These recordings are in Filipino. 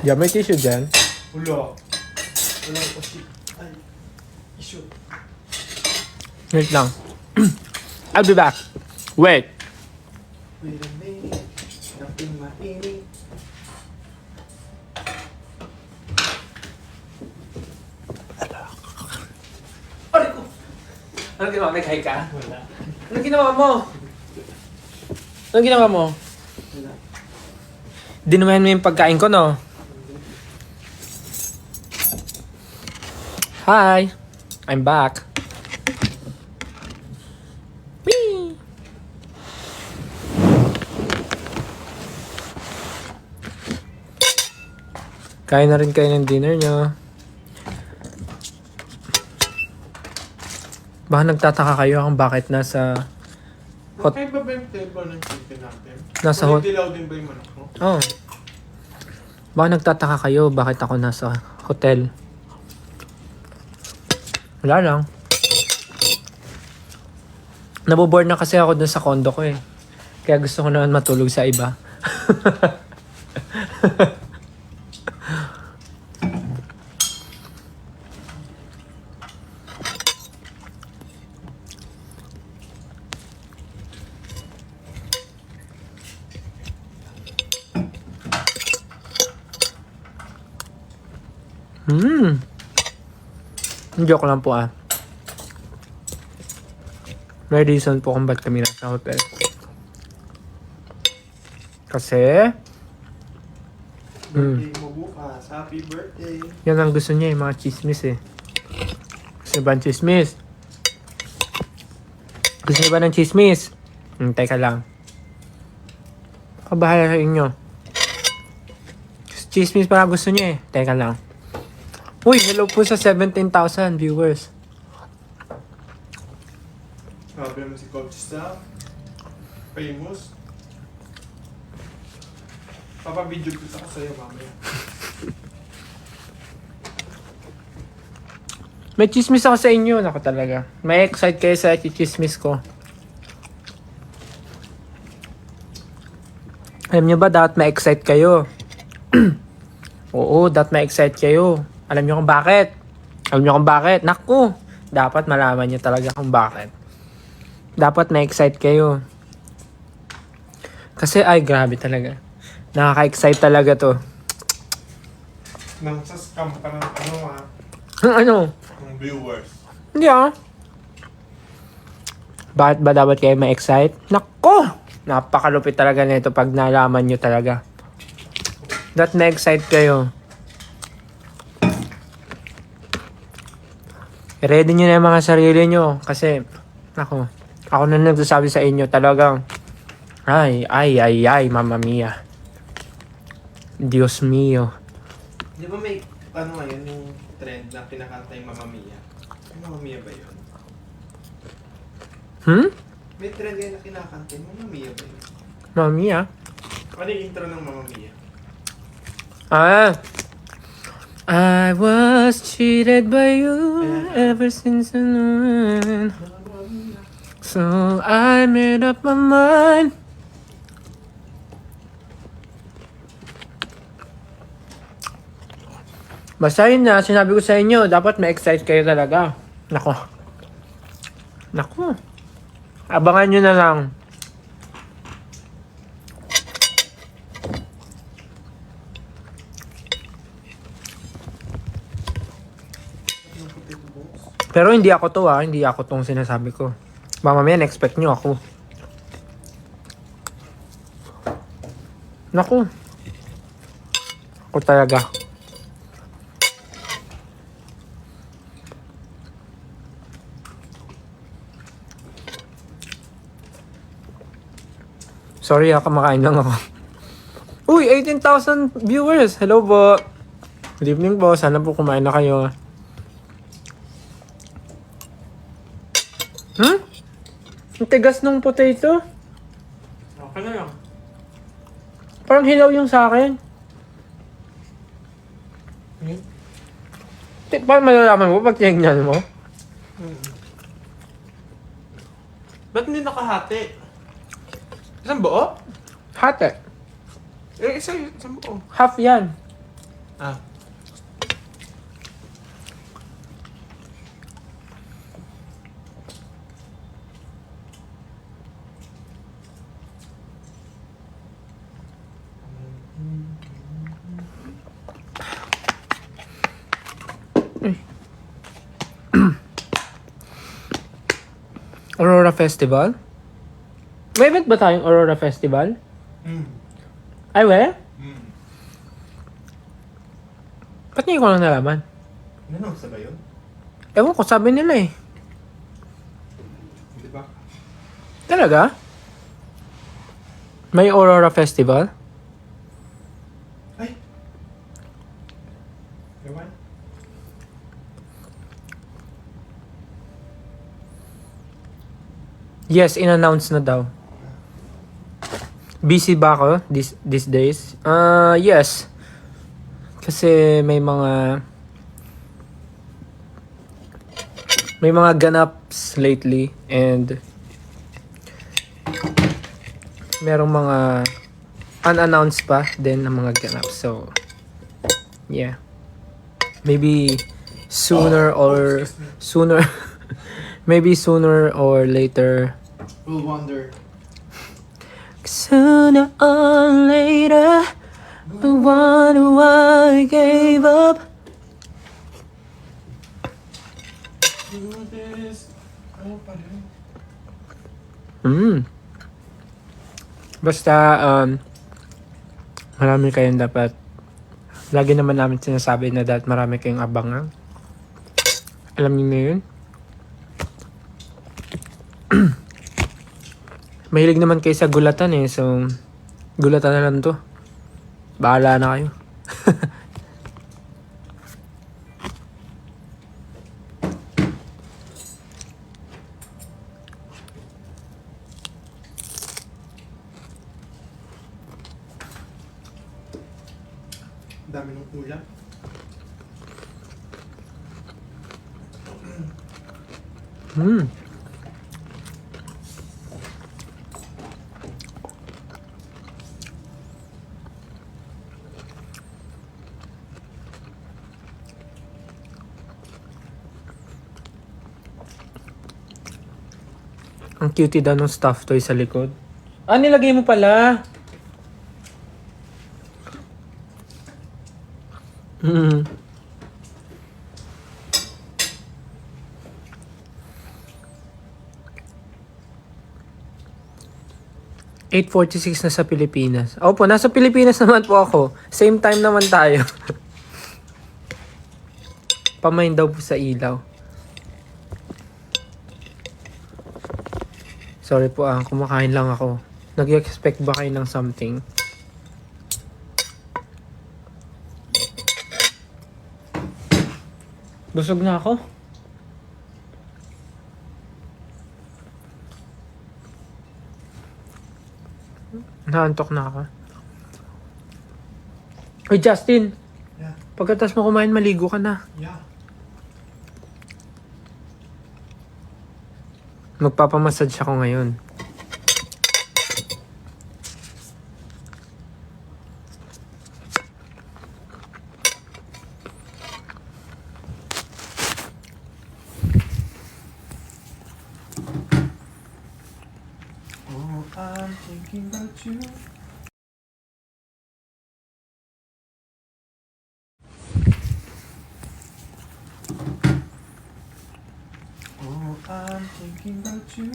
Diyan may tissue dyan. Wala. Walang kasi. Ay. Issue. Wait lang. I'll be back. Wait. Wait a minute. Nothing mainit. Aray ko! Anong ginawa? Nag-hi ka? Wala. Anong ginawa mo? Anong ginawa mo? Wala. Dinumayan mo yung pagkain ko, no? Hi! I'm back. Whee! Kain na rin kayo ng dinner nyo. Baka nagtataka kayo kung bakit nasa hot... Ay, ba yung table ng chicken natin? Nasa Kulay hot... dilaw din ba yung manok mo? Oh. Baka nagtataka kayo bakit ako nasa hotel. Wala lang. Naboboard na kasi ako dun sa condo ko eh. Kaya gusto ko naman matulog sa iba. Joke lang po ah. May reason po kung ba't kami nasa hotel. Kasi... Birthday mo bukas. Happy birthday. yan ang gusto niya, yung mga chismis eh. Gusto niyo ba ng chismis? Gusto niyo ba ng chismis? Teka lang. Kabahala sa inyo. Chismis para gusto niya eh. Teka lang. Uy, hello po sa 17,000 viewers. Sabi mo si Coach Sam. Famous. Papabidyo kita ko sa'yo mamaya. May chismis ako sa inyo. Naku talaga. May excite kayo sa chismis ko. Alam nyo ba, dapat ma-excite kayo? Oo, dapat ma-excite kayo. Alam nyo kung bakit? Alam nyo kung bakit? Naku! Dapat malaman nyo talaga kung bakit. Dapat ma-excite kayo. Kasi, ay, grabe talaga. Nakaka-excite talaga to. Nang sa scam ka ng ano ha? Ano? Ng viewers. Hindi ah. Bakit ba dapat kayo ma-excite? Naku! Napakalupit talaga nito pag nalaman nyo talaga. Dapat ma-excite kayo. Ready nyo na yung mga sarili nyo. Kasi, ako na nagsasabi sa inyo talagang, ay, mamma mia. Dios mio. Di ba may ano ngayon yung trend na kinakanta yung Mamma Mia? Yung Mamma Mia ba yun? May trend ngayon na kinakanta yung Mamma Mia ba yun? Mamma mia? Ano yung intro ng Mamma Mia? I was cheated by you ever since I knew. So I made up my mind. Basta yun na, sinabi ko sa inyo, dapat ma-excite kayo talaga. Nako. Abangan nyo na lang. Pero hindi ako to hindi ako tong sinasabi ko. Baka mamaya na-expect nyo ako. Naku. Ako talaga. Sorry kumakain lang ako. Uy, 18,000 viewers! Hello po! Good evening po. Sana po kumain na kayo. Ang tigas ng potato. Okay na lang. Parang hilaw yung sa akin. Paano malalaman mo pag tinignan mo? Ba't hindi nakahati? Isang buo? Hati. Isang buo. Half yan. Ah. Aurora Festival? May event ba tayong Aurora Festival? Ay, we? Ba't ngayon ko lang nalaman? Ano, sa ba yun? Ewan ko, sabi nila eh. Di ba? Talaga? May Aurora Festival? Ay! Ewan? Yes, in-announce na daw. Busy ba ako these days? Yes. Kasi may mga ganaps lately and merong mga unannounced pa din ng mga ganaps. So, yeah. Maybe sooner maybe sooner or later. We'll wonder. Sooner or later, the one who I gave up. Ano pa rin? Basta, marami kayong dapat. Lagi naman namin sinasabi na dapat marami kayong abangan. Alam niyo na yun? Mahilig naman kayo sa gulatan eh. So, gulatan na lang to. Bahala na kayo. Dami ng ulam. Ang cutie daw ng stuffed toy sa likod. Ah, nilagay mo pala. 8:46 na sa Pilipinas. Opo, nasa Pilipinas naman po ako. Same time naman tayo. Pamain daw po sa ilaw. Sorry po kumakain lang ako. Nag-expect ba kayo ng something? Busog na ako. Naantok na ako. Hey Justin, Yeah. pagkatapos mo kumain, maligo ka na. Yeah. Magpapamassage ako ngayon. Oh, I'm thinking about you. Oh, I'm thinking about you.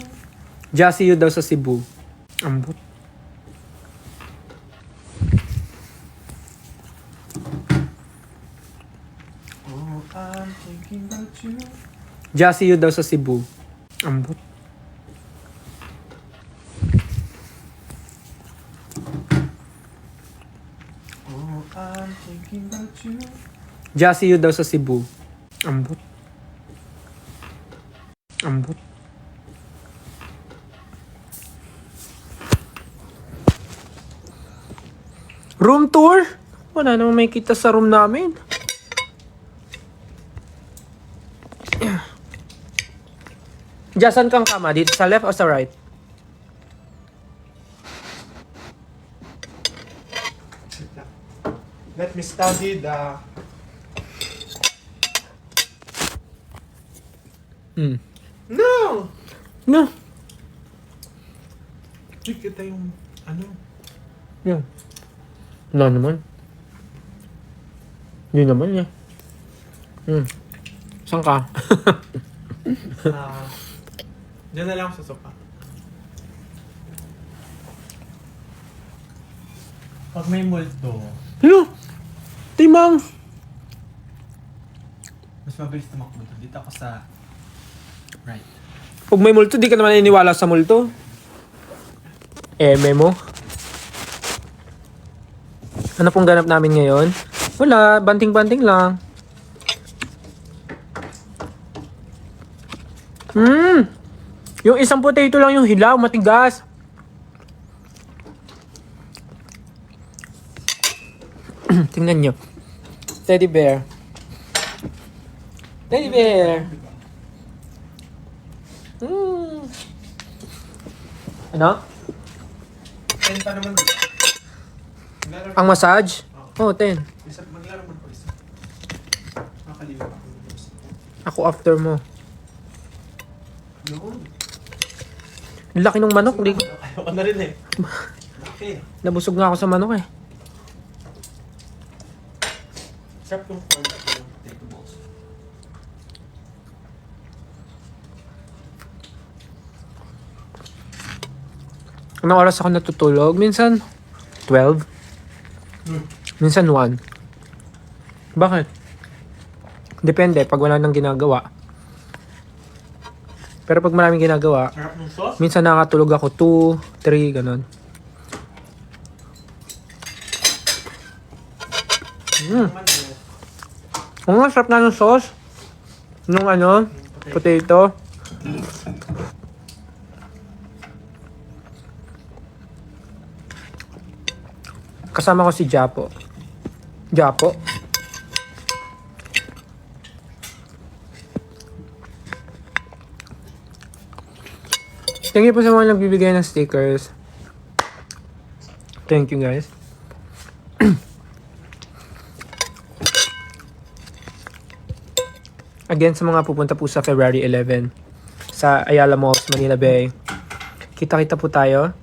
Jassy daw sa Cebu. Ambot. Oh, I'm thinking about you. Jassy daw sa Cebu. Ambot. Oh, I'm thinking about you. Jassy daw sa Cebu. Ambot. Ambot. Room tour? Wala namang may kita sa room namin. Diyan kang kama? Dito sa left o sa right? Wait lang. Let me study the... No! No. Hindi kita yung ano. Yeah. Wala naman. Hindi naman eh. Saan ka? Diyan na lang ako sa sopa. Pag may multo, Hello? Timang! mas mabilis tumakbo. Dito ako sa right. Pag may multo, di ka naman naniniwala sa multo. Mo. Ano pong ganap namin ngayon? Wala, banting-banting lang. Yung isang potato lang yung hilaw, matigas. Tingnan nyo. Teddy bear. Teddy bear. Ano? 10 pa naman. Maglaro Ang massage? Oh, 10. Maglaro mo po isa. Makalimutan ako. Ako after mo. Yun. Ang laki ng manok. Di, Ayoko na rin eh. Okay. nabusog nga ako sa manok eh. Sarap yung corn at yung potato balls. Anong oras ako natutulog? Minsan 12. Minsan 1. Bakit? Depende pag wala nang ginagawa. Pero pag maraming ginagawa, Sarap ng sauce. minsan nakakatulog ako 2, 3, ganun. Naman Oo nga, sarap nga ng sauce. Nung ano, potato. Kasama ko si Japo. Japo? Thank you po sa mga nagbibigay ng stickers. Thank you guys. Again, sa mga pupunta po sa February 11 sa Ayala Malls, Manila Bay, kita-kita po tayo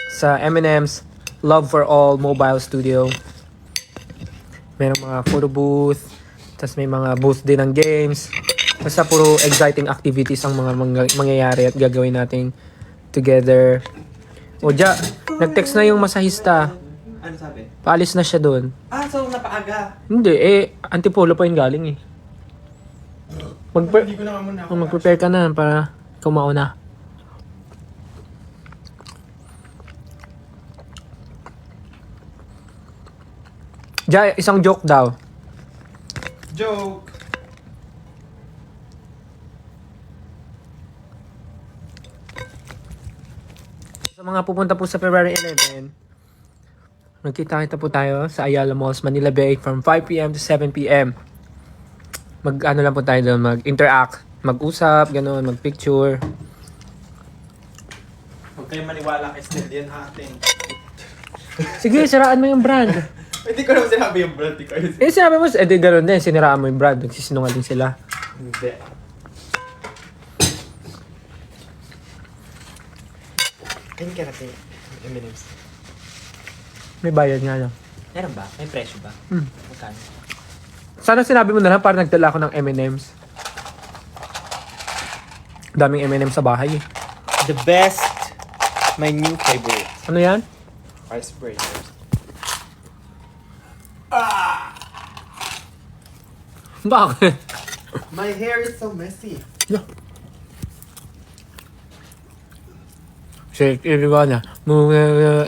sa M&M's Love for All Mobile Studio. Merong mga photo booth, tas may mga booth din ng games. Basta puro exciting activities ang mga mangyayari at gagawin natin together. O ja, nag-text na yung masahista. Ano sabi? Paalis na siya doon. Ah, so napaaga. Hindi, Antipolo pa yung galing eh. Hindi ko na muna ako. Mag-prepare ka na para ikaw mauna. Ja, isang joke daw. Joke. Sa mga pupunta po sa February 11, magkita-kita po tayo sa Ayala Malls, Manila Bay from 5 p.m. to 7 p.m. Mag-ano lang po tayo doon, mag-interact, mag-usap, gano'n, mag-picture. Huwag kayong maniwala kay Snell yan atin. Sige, siraan mo yung brand. Hindi ko naman sinabi yung brand ko. Sinabi mo, di gano'n din, siniraan mo yung brand, nagsisinungaling sila. Hindi. Ayun ka natin. M&M's. May bayad nga lang. Meron ba? May presyo ba? Magkano? Sana sinabi mo na lang para nagdala ako ng M&M's. Daming M&M's sa bahay eh. The best. My new favorite. Ano yan? Icebreakers. Bakit? My hair is so messy. Shake everyone, move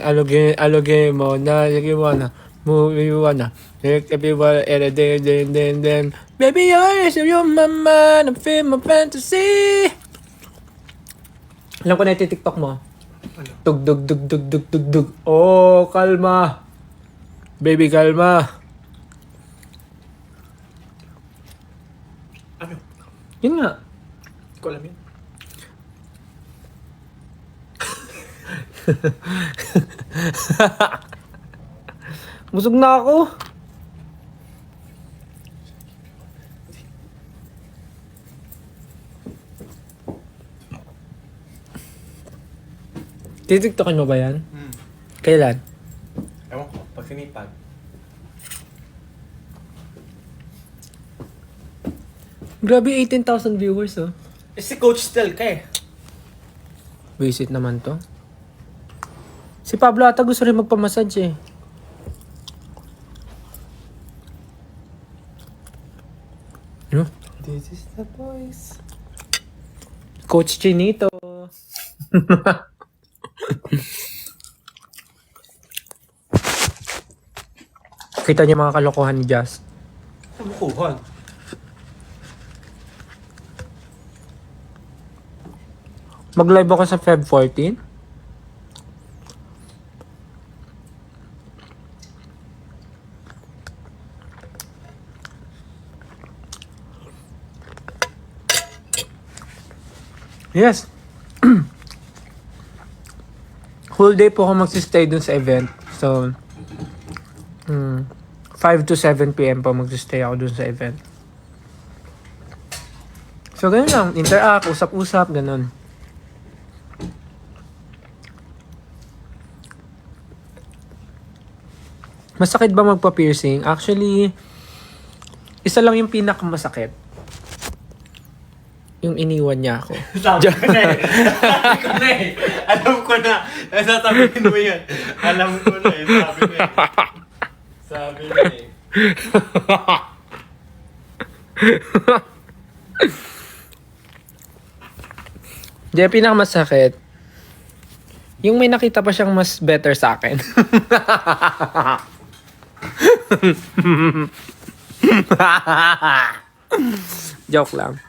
aloge mo na everyone, move everyone, shake everyone every day, then. Baby, you're my man, I feel my fantasy. Alam ko na yung TikTok mo. Tug dug dug dug dug dug dug. Oh, kalma. Baby, kalma. Ano? Yun nga. Hindi ko alam yun. Busog na ako. Titiktokin mo ba yan? Kailan? Ewan ko, pag sinipag. Grabe, 18,000 viewers, oh. Eh, si Coach Stel ka eh. Visit naman to. Si Pablo ata gusto rin magpamassage, eh. Ano? This is the voice. Coach Chinito. Kita niyo mga kalokohan ni Jazz. Kabukuhan. Mag-live ako sa Feb 14. Yes. Whole day po ako magsistay dun sa event. So, 5 to 7 p.m. po magsistay ako dun sa event. So, ganun lang. Interact, usap-usap, ganun. Masakit ba magpa-piercing? Actually, isa lang yung pinakamasakit. Yung iniwan niya ako. Sabi ko na eh. Sabi ko na eh. Alam ko na. Sasabihin mo yan. Alam ko na eh. Sabi na eh. Sabi na eh. Di, pinakamasakit. Yung may nakita pa siyang mas better sa akin. Joke lang.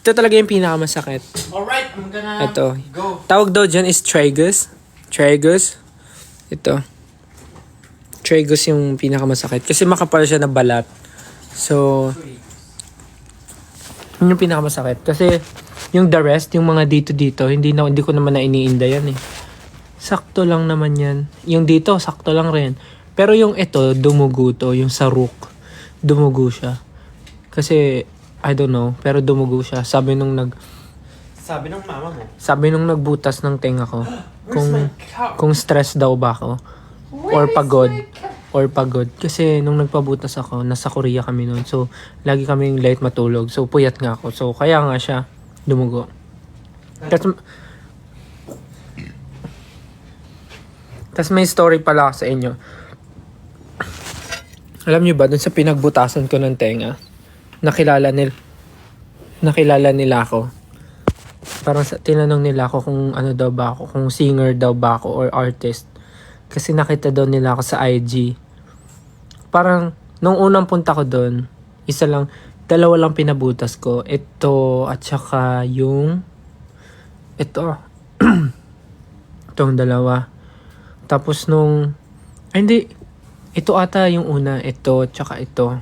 Ito talaga yung pinakamasakit. Alright, I'm gonna Ito. go. Tawag daw dyan is tragus. Tragus. Ito. Tragus yung pinakamasakit. Kasi makapal siya na balat. So, yun yung pinakamasakit. Kasi, yung the rest, yung mga dito, hindi ko naman na iniinda yan eh. Sakto lang naman yan. Yung dito, sakto lang rin. Pero yung ito, dumugo to. Yung sa rook, dumugo siya. Kasi, I don't know, pero dumugo siya. Sabi nung mama mo. Sabi nung nagbutas ng tenga ko, Where's my cup? kung stress daw ba ako, or pagod. Kasi nung nagpabutas ako, nasa Korea kami noon. So, lagi kaming late matulog. So, puyat nga ako. So, kaya nga siya dumugo. Tas may story pala ako sa inyo. Alam niyo ba, dun sa pinagbutasan ko ng tenga, nakilala nila ako. Parang tinanong nila ako kung ano daw ba ako, kung singer daw ba ako or artist. Kasi nakita daw nila ako sa IG. Parang, nung unang punta ko doon, dalawa lang pinabutas ko. Ito, at saka ito. Itong dalawa. Tapos ito ata yung una, ito, tsaka ito.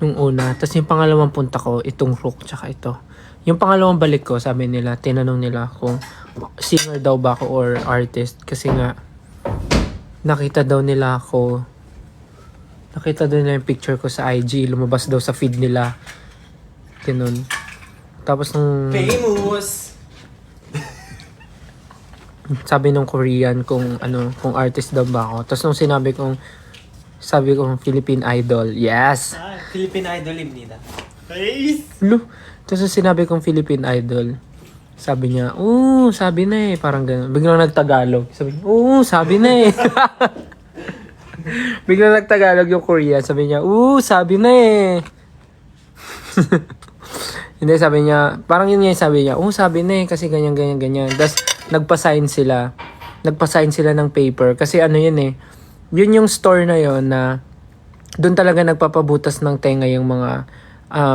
Nung una. Tapos yung pangalawang punta ko, itong rook, tsaka ito. Yung pangalawang balik ko, sabi nila, tinanong nila kung singer daw ba ako or artist. Kasi nga, nakita daw nila yung picture ko sa IG, lumabas daw sa feed nila. Ganun. Tapos Famous! sabi nung Korean kung artist daw ba ako. Tapos nung sabi kong Philippine Idol. Yes! Philippine Idol nila. Nice! Tapos nung sinabi kong Philippine Idol, sabi niya, sabi na eh. Parang gano'n. Biglang nagtagalog. Sabi niya, sabi na eh. Biglang nagtagalog yung Korean. Sabi niya, sabi na eh. Hindi, sabi niya, parang yun yung sabi niya, sabi na eh, kasi ganyan. Tapos, nagpa-sign sila ng paper. Kasi ano yun eh, yun yung store na yun na, doon talaga nagpapabutas ng tenga yung mga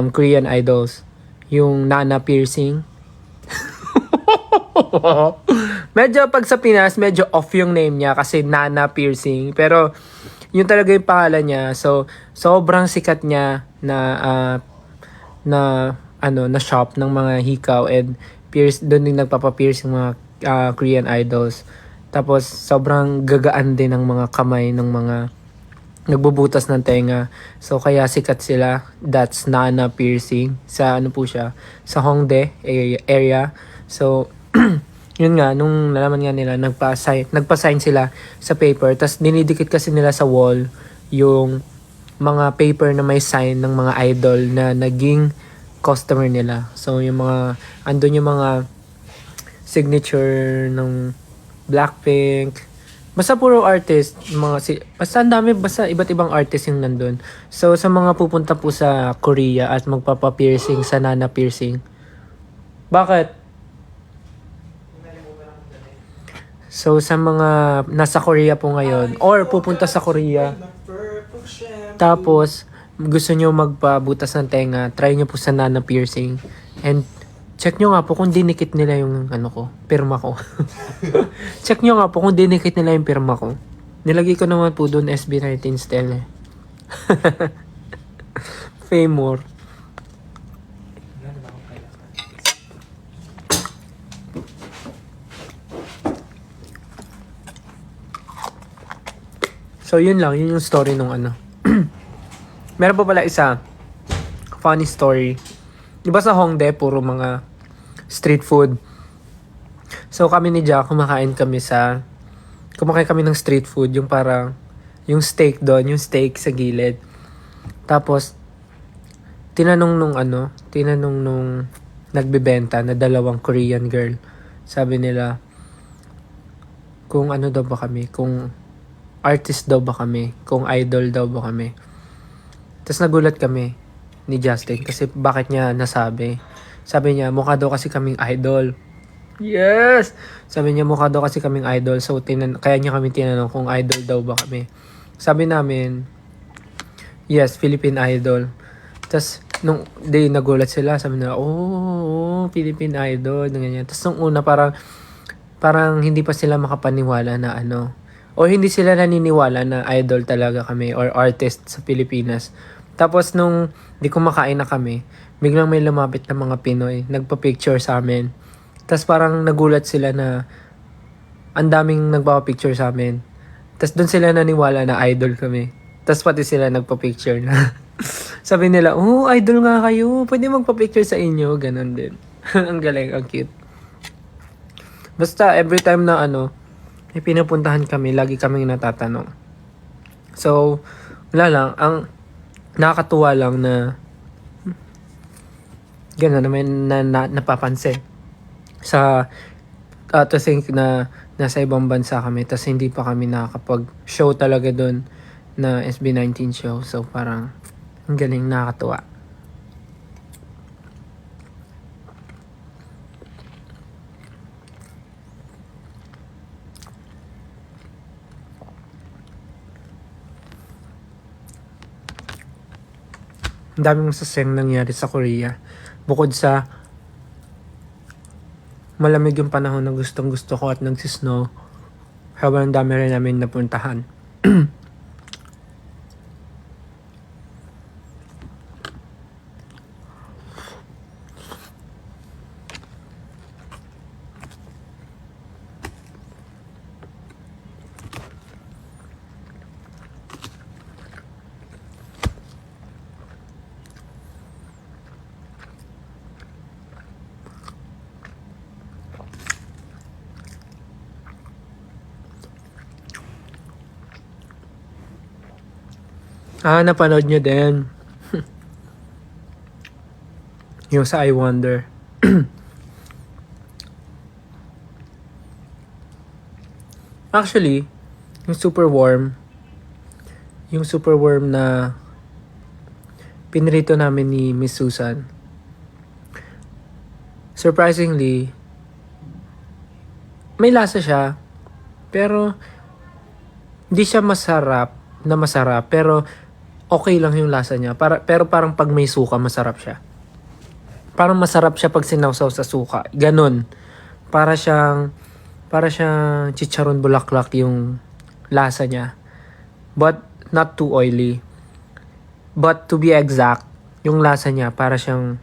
Korean idols. Yung Nana piercing. Medyo pag sa Pinas, medyo off yung name niya kasi Nana piercing. Pero, yun talaga yung pangalan niya. So, sobrang sikat niya na shop ng mga hikaw and doon din nagpapa-pierce yung mga Korean idols. Tapos, sobrang gagaan din ng mga kamay ng mga nagbubutas ng tenga. So, kaya sikat sila. That's Nana Piercing. Sa ano po siya? Sa Hongdae area. So, yun nga, nung nalaman nga nila, nagpa-sign sila sa paper. Tapos, dinidikit kasi nila sa wall yung mga paper na may sign ng mga idol na naging customer nila. So, yung mga, andun yung mga signature ng Blackpink. Basta puro artist, basta ang dami, basta iba't ibang artist yung nandun. So, sa mga pupunta po sa Korea at magpapa-piercing sa Nana Piercing. Bakit? So, sa mga nasa Korea po ngayon, or pupunta sa Korea, tapos, gusto nyo magpabutas ng tenga, try nyo po sa Nana Piercing. And, check nyo nga po kung dinikit nila yung pirma ko. Check nyo nga po kung dinikit nila yung pirma ko. Nilagay ko naman po doon SB19 style eh. Famor. So yun lang, yun yung story nung Meron pa pala isa, funny story. Diba sa Hongdae, puro mga street food. So kami ni Jack, kumakain kami ng street food, yung parang, yung steak doon, yung steak sa gilid. Tapos, tinanong nung nagbebenta na dalawang Korean girl. Sabi nila, kung ano daw ba kami, kung artist daw ba kami, kung idol daw ba kami. Tapos nagulat kami ni Justin kasi bakit niya nasabi. Sabi niya, mukha daw kasi kaming idol. Yes! Sabi niya, mukha daw kasi kaming idol. So, kaya niya kami tinanong kung idol daw ba kami. Sabi namin, yes, Philippine Idol. Tapos, nung day nagulat sila, sabi nila, oh, Philippine Idol. Ganyan. Tapos, nung una, parang hindi pa sila makapaniwala na o hindi sila naniniwala na idol talaga kami or artist sa Pilipinas. Tapos nung di kumakain na kami, biglang may lumapit na mga Pinoy, nagpa-picture sa amin. Tapos parang nagulat sila na ang daming nagpapa-picture sa amin. Tapos doon sila naniwala na idol kami. Tapos pati sila nagpa-picture na. Sabi nila, oh, idol nga kayo. Pwede magpa-picture sa inyo. Ganon din. Ang galing, ang cute. Basta every time na may pinupuntahan kami, lagi kaming natatanong. So, wala lang. Ang nakakatuwa lang na gano'n naman napapansin sa to think na nasa ibang bansa kami tapos hindi pa kami nakakapag-show talaga doon na SB19 show. So, parang ang galing, nakakatuwa. Ang daming masasayang nangyari sa Korea. Bukod sa malamig yung panahon na gustong gusto ko at nagsisnow, sobrang dami rin namin napuntahan. Napanood nyo din. Yung sa I Wonder. Actually, yung super warm na pinrito namin ni Miss Susan. Surprisingly, may lasa siya, pero hindi siya masarap, pero okay lang yung lasa niya. Pero parang pag may suka, masarap siya. Parang masarap siya pag sinawsaw sa suka. Ganon. Para siyang chicharon bulaklak yung lasa niya. But not too oily. But to be exact, yung lasa niya para siyang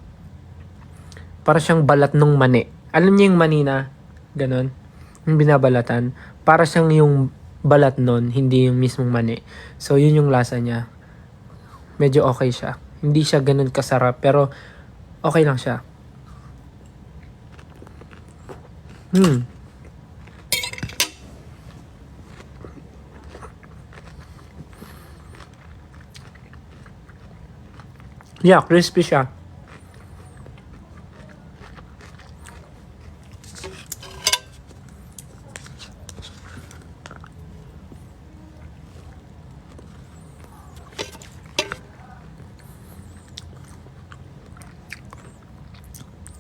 balat ng mani. Alam niyo yung mani na ganon? Yung binabalatan. para siyang yung balat nun, hindi yung mismong mani. So, yun yung lasa niya. Medyo okay siya. Hindi siya ganun kasarap, pero okay lang siya. Yeah, crispy siya.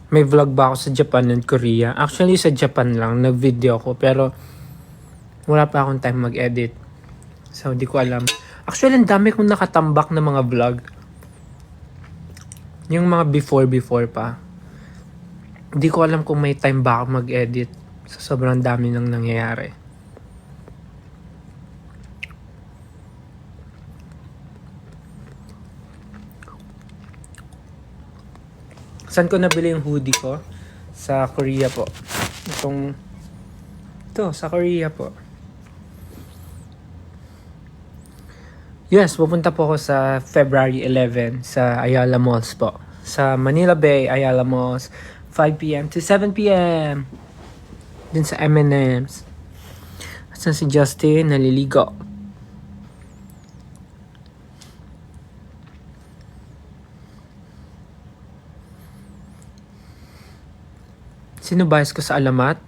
May vlog ba ako sa Japan and Korea? Actually, sa Japan lang, nag-video ako. Pero, wala pa akong time mag-edit. So, di ko alam. Actually, ang dami kong nakatambak na mga vlog. Yung mga before pa. Di ko alam kung may time ba ako mag-edit. So, sobrang dami nang nangyayari. Saan ko nabili yung hoodie ko? Sa Korea po. Ito, sa Korea po. Yes, pupunta po ako sa February 11 sa Ayala Malls po. Sa Manila Bay, Ayala Malls, 5 p.m. to 7 p.m. Din sa M&M's. Asan si Justin? Naliligo. Sino bias ko sa alamat?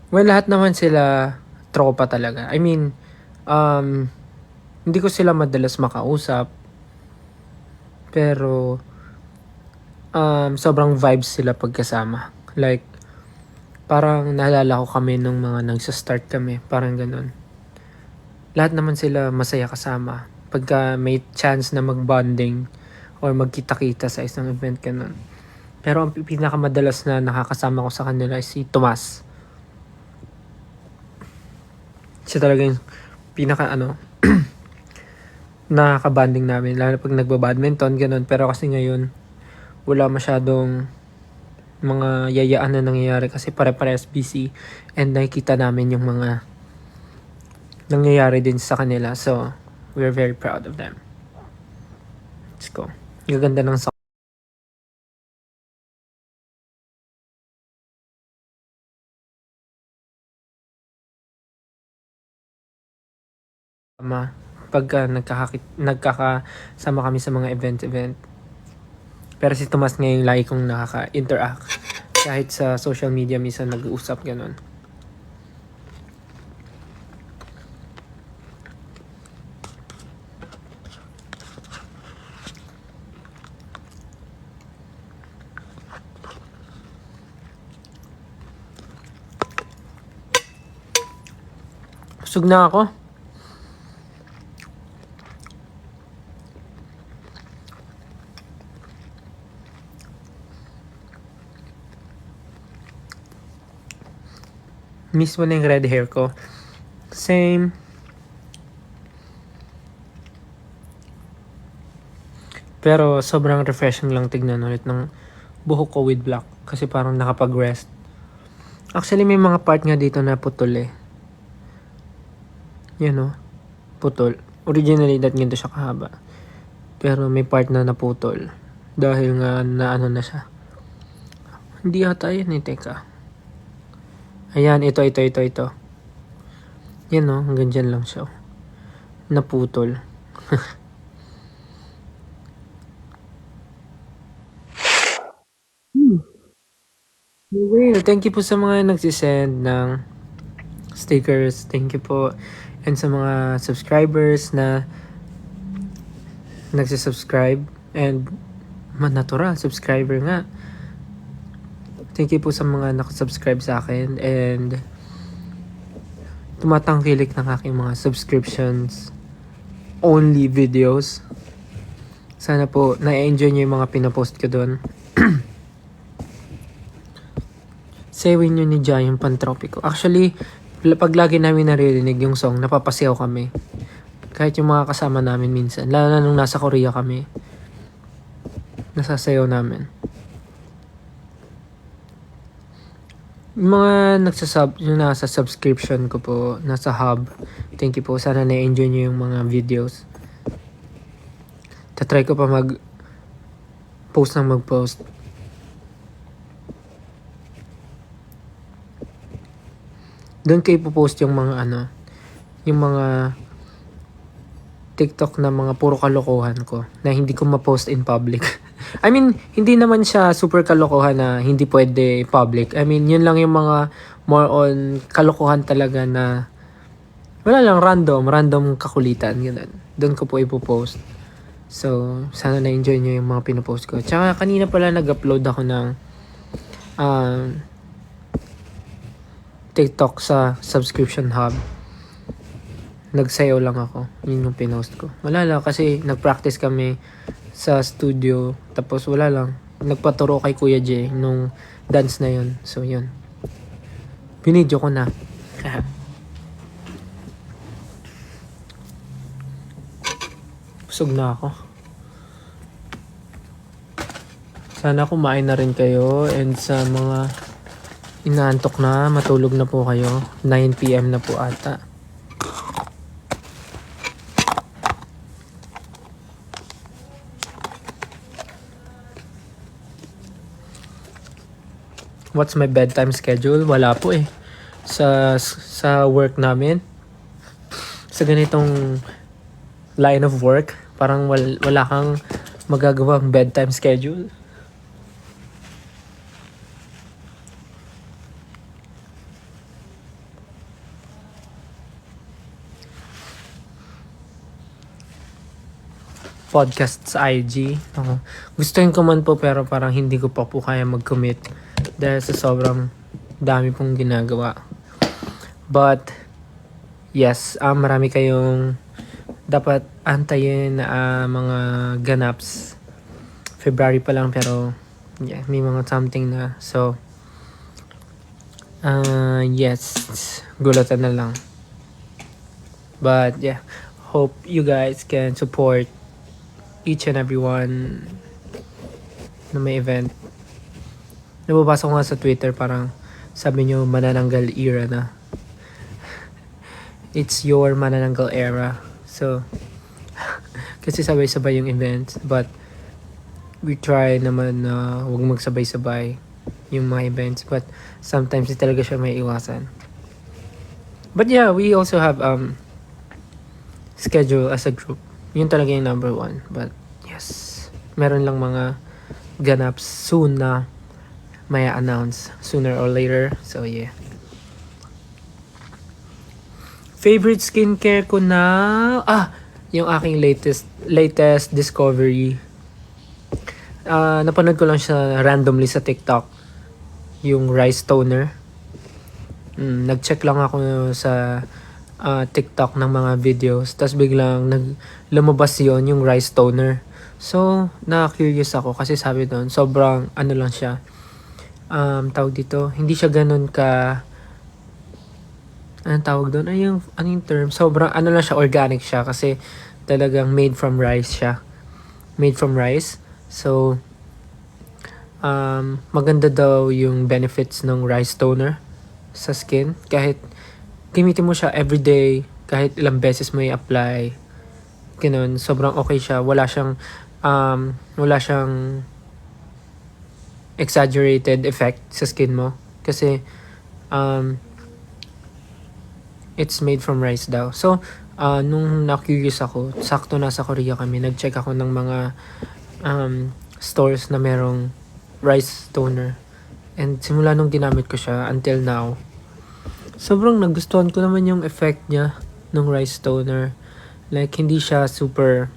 Well, lahat naman sila tropa talaga. I mean, hindi ko sila madalas makausap. Pero, sobrang vibes sila pagkasama. Like, parang naalala ko kami nung mga nagsa-start kami. Parang ganun. Lahat naman sila masaya kasama. Pagka may chance na mag-bonding or magkita-kita sa isang event ganun. Pero ang pinakamadalas na nakakasama ko sa kanila is si Tomas. Siya talaga yung nakaka-banding namin. Lalo pag nagba-badminton, ganun. Pero kasi ngayon, wala masyadong mga yayaan na nangyayari kasi pare-parehas busy. And nakikita namin yung mga nangyayari din sa kanila. So, we're very proud of them. Let's go. Yung ganda ng pagka nagkakasama kami sa mga event. Pero si Tomas ngayon lagi kong nakaka-interact. Kahit sa social media minsan nag-uusap ganun. Busog na ako. Miss mo na yung red hair ko. Same. Pero sobrang refreshing lang tignan ulit ng buhok ko with black. Kasi parang nakapag-rest. Actually, may mga part nga dito na putol eh. Yan o. Putol. Originally, ganito siya kahaba. Pero may part na naputol. Dahil nga na ano na siya. Hindi ata yan eh. Teka. Ayan, ito. Yan o, hanggang dyan lang siya. Naputol. Well, thank you po sa mga nagsisend ng stickers. Thank you po. And sa mga subscribers na nagsisubscribe. And natural, subscriber nga. Thank you po sa mga nakasubscribe sa akin and tumatangkilik ng aking mga subscriptions only videos. Sana po na-enjoy niyo yung mga pinapost ko doon. Sewin nyo ni Jai yung Pantropiko. Actually, pag lagi namin naririnig yung song, napapasayaw kami. Kahit yung mga kasama namin minsan. Lalo na nung nasa Korea kami. Nasasayaw namin. Yung mga yung nasa subscription ko po, nasa hub. Thank you po. Sana na-enjoy nyo yung mga videos. Tatry ko pa mag-post ng mag-post. Doon ko ipopost yung mga yung mga TikTok na mga puro kalokohan ko na hindi ko ma-post in public. I mean, hindi naman siya super kalokohan na hindi pwede public. I mean, yun lang yung mga more on kalokohan talaga na wala lang, random kakulitan. Ganun. Doon ko po ipopost. So, sana na-enjoy nyo yung mga pinopost ko. Tsaka kanina pala nag-upload ako ng TikTok sa subscription hub. Nagsayaw lang ako. Yun yung pinost ko. Wala lang kasi nag-practice kami sa studio. Tapos wala lang. Nagpaturo kay Kuya J nung dance na yun. So yun. Binidyo ko na. Busog na ako. Sana kumain na rin kayo. And sa mga inaantok na, matulog na po kayo. 9 PM na po ata. What's my bedtime schedule? Wala po eh. Sa work namin. Sa ganitong line of work, parang wala kang magagawang bedtime schedule. Podcast sa IG. Gustuhin ko man po pero parang hindi ko pa po kaya mag-commit dahil sa sobrang dami pong ginagawa. But yes, marami kayong dapat antayin na mga ganaps. February pa lang pero yeah, may mga something na. So yes, gulatan na lang. But yeah, hope you guys can support each and every one na may event. Nababasa ko nga sa Twitter, parang sabi nyo manananggal era na. It's your manananggal era. So, kasi sabay-sabay yung events. But, we try naman na huwag magsabay-sabay yung mga events. But, sometimes hindi talaga siya may iwasan. But yeah, we also have schedule as a group. Yun talaga yung number one. But, yes. Meron lang mga ganaps soon na may announce sooner or later. So, yeah. Favorite skincare ko na... yung aking latest discovery. Napanood ko lang siya randomly sa TikTok. Yung rice toner. Nag-check lang ako sa TikTok ng mga videos. Tapos biglang lumabas yon yung rice toner. So, na-curious ako kasi sabi doon, sobrang ano lang siya. Tawag dito, hindi siya ganun ka... Anong tawag doon? Ano yung term? Sobrang ano lang siya, organic siya kasi talagang made from rice siya. Made from rice. So, maganda daw yung benefits ng rice toner sa skin. Kahit gamitin mo siya everyday, kahit ilang beses mo i-apply, ganun, sobrang okay siya. Wala siyang exaggerated effect sa skin mo. Kasi, it's made from rice daw. So, nung na-curious ako, sakto nasa Korea kami, nag-check ako ng mga stores na merong rice toner. And simula nung ginamit ko siya until now, sobrang nagustuhan ko naman yung effect niya ng rice toner. Like, hindi siya super...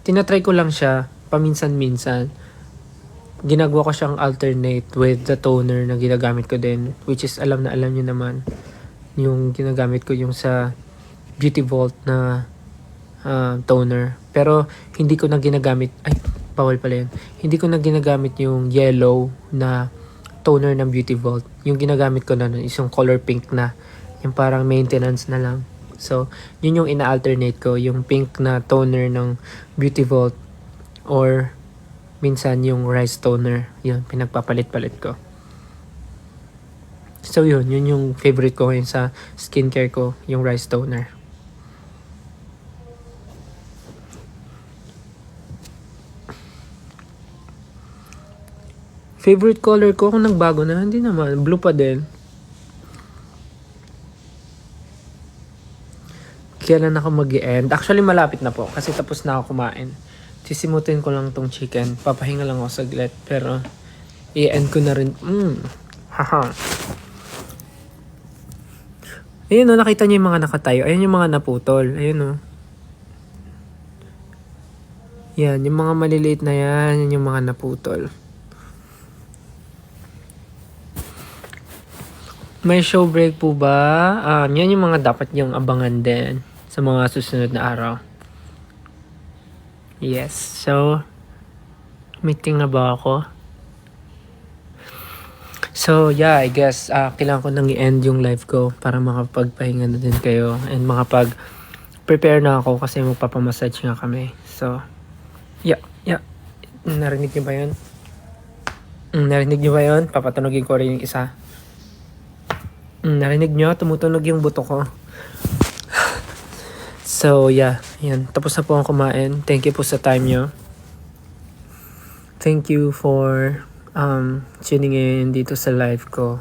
Tinatry ko lang siya paminsan-minsan. Ginagawa ko siyang alternate with the toner na ginagamit ko din, which is alam nyo naman yung ginagamit ko yung sa Beauty Vault na toner. Pero hindi ko na ginagamit, bawal pala yun. Hindi ko na ginagamit yung yellow na toner ng Beauty Vault. Yung ginagamit ko na nun is yung color pink na, yung parang maintenance na lang. So, yun yung ina-alternate ko, yung pink na toner ng Beauty Vault or minsan yung rice toner. Yun, pinagpapalit-palit ko. So yun yung favorite ko ngayon sa skincare ko, yung rice toner. Favorite color ko kung nagbago na, hindi naman, blue pa din. Kailan ako mag-i-end? Actually, malapit na po kasi tapos na ako kumain. Sisimutin ko lang tong chicken. Papahinga lang ako saglit. Pero, i-end ko na rin. Haha. Ayun o, nakita niyo yung mga nakatayo. Ayun yung mga naputol. Ayun o. Yan, yung mga maliliit na yan. Yan yung mga naputol. May show break po ba? Yan yung mga dapat yung abangan din sa mga susunod na araw. Yes. So, meeting na ba ako? So, yeah, I guess kailangan ko nang i-end yung live ko para makapagpahinga na din kayo and makapag-prepare na ako kasi magpapamassage nga kami. So, yeah. Narinig niyo ba yun? Narinig niyo ba yun? Papatunogin ko rin yung isa. Narinig nyo? Tumutunog yung buto ko. So, yeah. Yan. Tapos na po akong kumain. Thank you po sa time nyo. Thank you for tuning in dito sa live ko.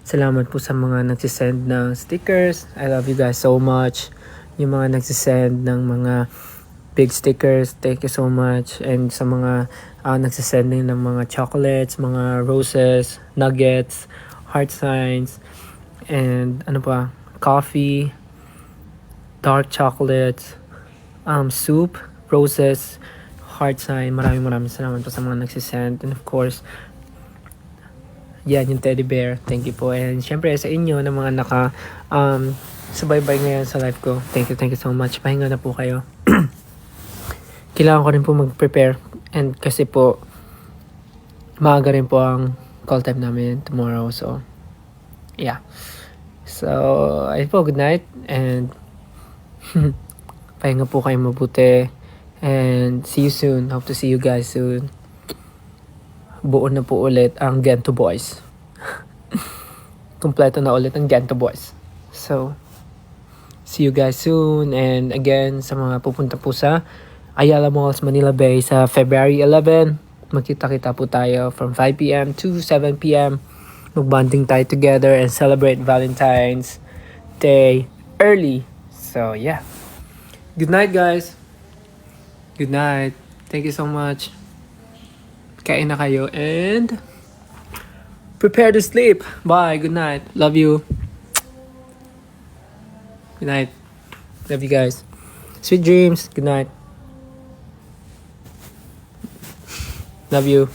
Salamat po sa mga nagsisend ng stickers. I love you guys so much. Yung mga nagsisend ng mga big stickers, thank you so much. And sa mga nagsisend din ng mga chocolates, mga roses, nuggets, heart signs, and ano pa, coffee, dark chocolates, soup, roses, heart sign. Maraming salamat po sa mga nagsisend. And of course, yan yung teddy bear. Thank you po. And syempre sa inyo na mga subaybay ngayon sa live ko. Thank you so much. Pahinga na po kayo. Kailangan ko rin po mag-prepare. And kasi po, maaga rin po ang call time namin tomorrow. So, yeah. So, ayun po, good night. And, pahinga po kayo mabuti. And, see you soon. Hope to see you guys soon. Buo na po ulit ang Gento Boys. Kompleto na ulit ang Gento Boys. So, see you guys soon. And again, sa mga pupunta po sa Ayala Malls, Manila Bay sa February 11, magkita-kita po tayo from 5 p.m. to 7 p.m. Mag-bonding tayo together and celebrate Valentine's Day early. So, yeah. Good night, guys. Good night. Thank you so much. Kain na kayo and prepare to sleep. Bye. Good night. Love you. Good night. Love you guys. Sweet dreams. Good night. Love you.